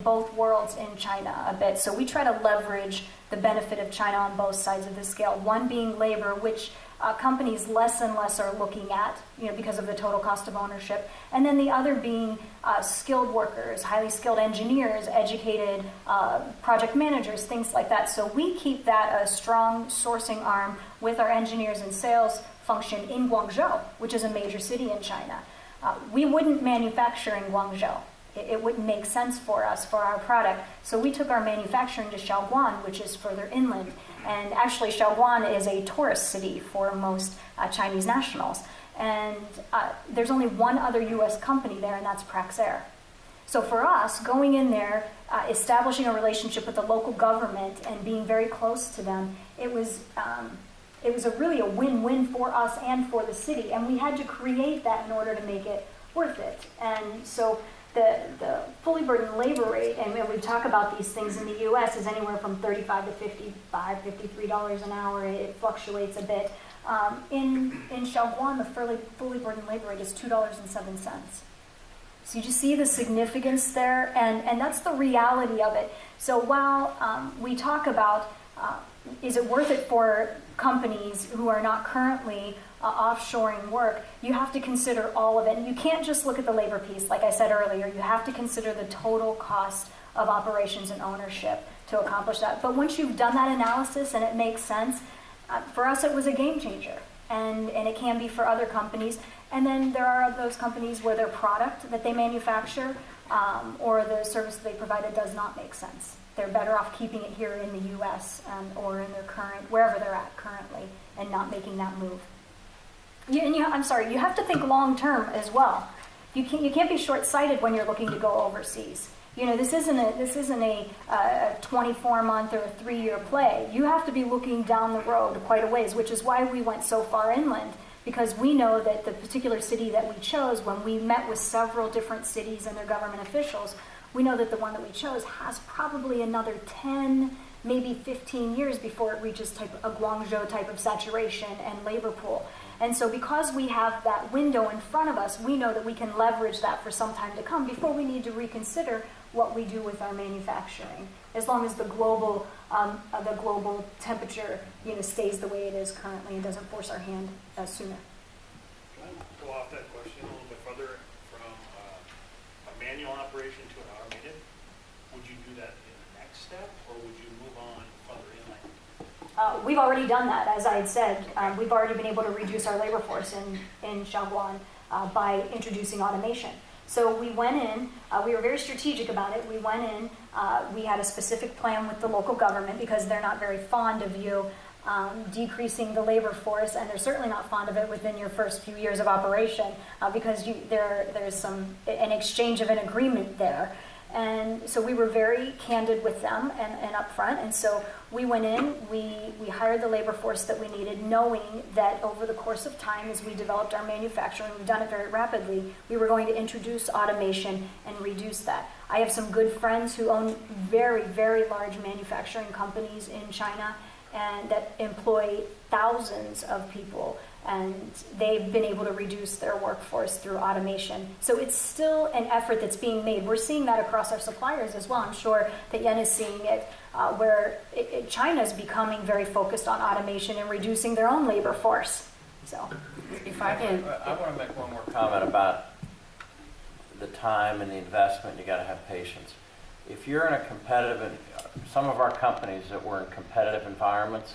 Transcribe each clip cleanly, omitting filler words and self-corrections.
both worlds in China a bit. So we try to leverage the benefit of China on both sides of the scale. One being labor, which companies less and less are looking at, because of the total cost of ownership. And then the other being skilled workers, highly skilled engineers, educated project managers, things like that. So we keep that a strong sourcing arm with our engineers and sales function in Guangzhou, which is a major city in China. We wouldn't manufacture in Guangzhou. It wouldn't make sense for us, for our product. So we took our manufacturing to Shaoguan, which is further inland. And actually, Shaoguan is a tourist city for most Chinese nationals. And there's only one other U.S. company there, and that's Praxair. So for us, going in there, establishing a relationship with the local government and being very close to them, it was really a win-win for us and for the city. And we had to create that in order to make it worth it. And so the fully burdened labor rate, and when we talk about these things in the U.S., is anywhere from $35 to $55, $53 an hour. It fluctuates a bit. In Shaoguan, the fully burdened labor rate is $2.07. So you just see the significance there, and that's the reality of it. So while we talk about is it worth it for companies who are not currently offshoring work, you have to consider all of it. And you can't just look at the labor piece, like I said earlier. You have to consider the total cost of operations and ownership to accomplish that. But once you've done that analysis and it makes sense, for us it was a game changer. And it can be for other companies. And then there are those companies where their product that they manufacture or the service that they provide, it does not make sense. They're better off keeping it here in the U.S. Or in their wherever they're at currently, and not making that move. I'm sorry, you have to think long term as well. You can't be short-sighted when you're looking to go overseas. This isn't a 24-month or a 3-year play. You have to be looking down the road quite a ways, which is why we went so far inland, because we know that the particular city that we chose, when we met with several different cities and their government officials, we know that the one that we chose has probably another 10, maybe 15 years before it reaches a Guangzhou type of saturation and labor pool. And so because we have that window in front of us, we know that we can leverage that for some time to come before we need to reconsider what we do with our manufacturing, as long as the global temperature stays the way it is currently and doesn't force our hand sooner. Can I go off that question a little bit further from a manual operation to an automated? Would you do that in the next step, or would you move on further inland? We've already done that, as I had said. We've already been able to reduce our labor force in Shaoguan by introducing automation. So we went in, we were very strategic about it. We went in, we had a specific plan with the local government because they're not very fond of you decreasing the labor force, and they're certainly not fond of it within your first few years of operation because there's an exchange of an agreement there. And so we were very candid with them and upfront. And so we went in, we hired the labor force that we needed, knowing that over the course of time, as we developed our manufacturing, we've done it very rapidly, we were going to introduce automation and reduce that. I have some good friends who own very, very large manufacturing companies in China and that employ thousands of people. And they've been able to reduce their workforce through automation. So it's still an effort that's being made. We're seeing that across our suppliers as well. I'm sure that Yen is seeing it, where China's becoming very focused on automation and reducing their own labor force. So, if I can, I want to make one more comment about the time and the investment. You got to have patience. If you're in a competitive, some of our companies that were in competitive environments,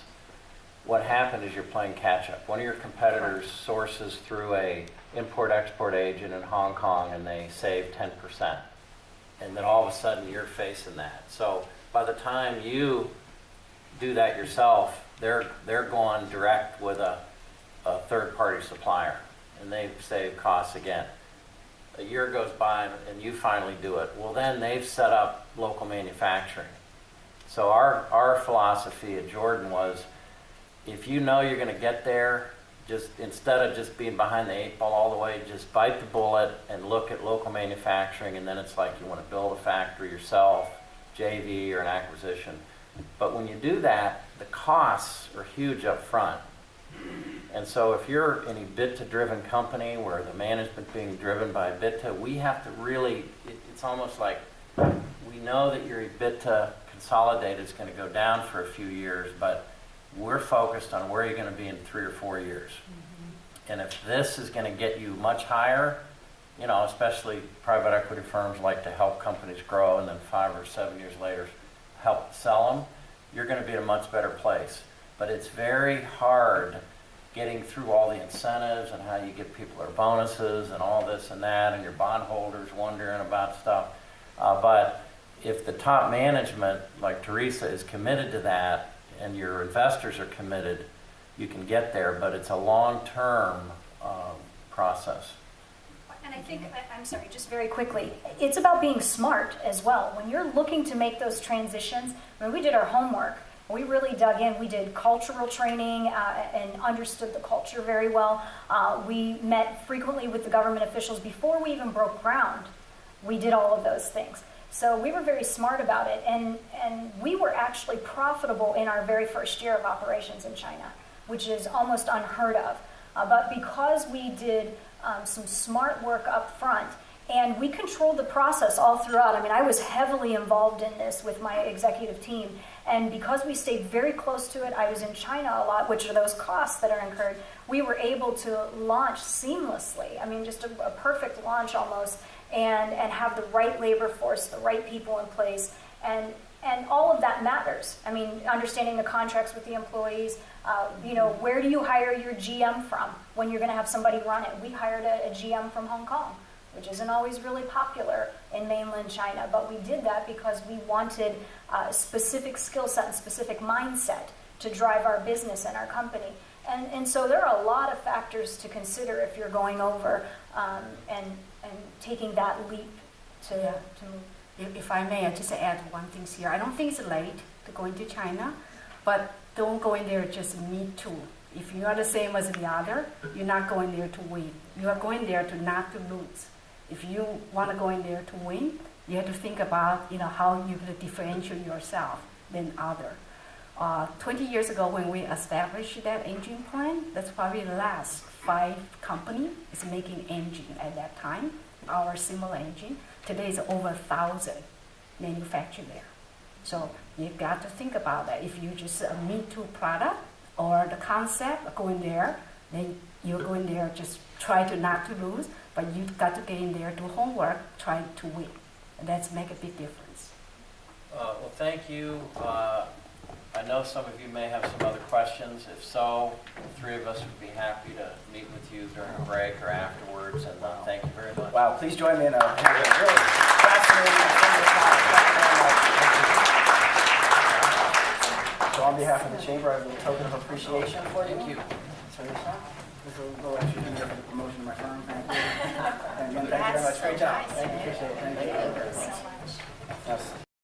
what happened is you're playing catch-up. One of your competitors sources through a import-export agent in Hong Kong and they save 10%. And then all of a sudden you're facing that. So by the time you do that yourself, they're going direct with a third-party supplier and they save costs again. A year goes by and you finally do it. Well, then they've set up local manufacturing. So our philosophy at Jordan was, if you know you're going to get there, just instead of just being behind the 8 ball all the way, just bite the bullet and look at local manufacturing, and then it's like you want to build a factory yourself, JV or an acquisition. But when you do that, the costs are huge up front. And so if you're in a EBITDA-driven company where the management being driven by EBITDA, we have to really, it's almost like we know that your EBITDA consolidated is going to go down for a few years, but we're focused on where you're going to be in 3 or 4 years. And if this is going to get you much higher, you know, especially private equity firms like to help companies grow and then 5 or 7 years later help sell them, you're going to be in a much better place. But it's very hard getting through all the incentives and how you give people their bonuses and all this and that, and your bondholders wondering about stuff. But if the top management, like Teresa, is committed to that and your investors are committed, you can get there, but it's a long-term process. And I think, I'm sorry, just very quickly, it's about being smart as well. When you're looking to make those transitions, I mean, we did our homework. We really dug in. We did cultural training and understood the culture very well. We met frequently with the government officials before we even broke ground. We did all of those things. So we were very smart about it. And we were actually profitable in our very first year of operations in China, which is almost unheard of. But because we did some smart work up front, and we controlled the process all throughout. I mean, I was heavily involved in this with my executive team. And because we stayed very close to it, I was in China a lot, which are those costs that are incurred. We were able to launch seamlessly. I mean, just a perfect launch almost, and have the right labor force, the right people in place. And all of that matters. I mean, understanding the contracts with the employees, you know, where do you hire your GM from when you're going to have somebody run it? We hired a GM from Hong Kong, which isn't always really popular in mainland China, but we did that because we wanted a specific skill set and specific mindset to drive our business and our company. And so there are a lot of factors to consider if you're going over and taking that leap to move. If I may, I just add one thing here. I don't think it's late to go into China, but don't go in there just me too. If you are the same as the other, you're not going there to win. You are going there to not to lose. If you want to go in there to win, you have to think about, you know, how you can differentiate yourself than other. 20 years ago when we established that engine plan, that's probably the last 5 companies is making engine at that time, our similar engine. Today is over 1,000 manufactured there. So you've got to think about that. If you just a me-too product or the concept, go in there, then you're going there just try to not to lose, but you've got to get in there, do homework, try to win. And that's make a big difference. Well, thank you. I know some of you may have some other questions. If so, the 3 of us would be happy to meet with you during a break or afterwards, and thank you very much. Wow, please join me in a really fascinating So on behalf of the Chamber, I have a token of appreciation for you. Thank you. Teresa, this is a little extra here for the promotion of my firm. Thank you. And again, thank you very much. Great job. Thank you. Appreciate it. Thank you. So much. Yes.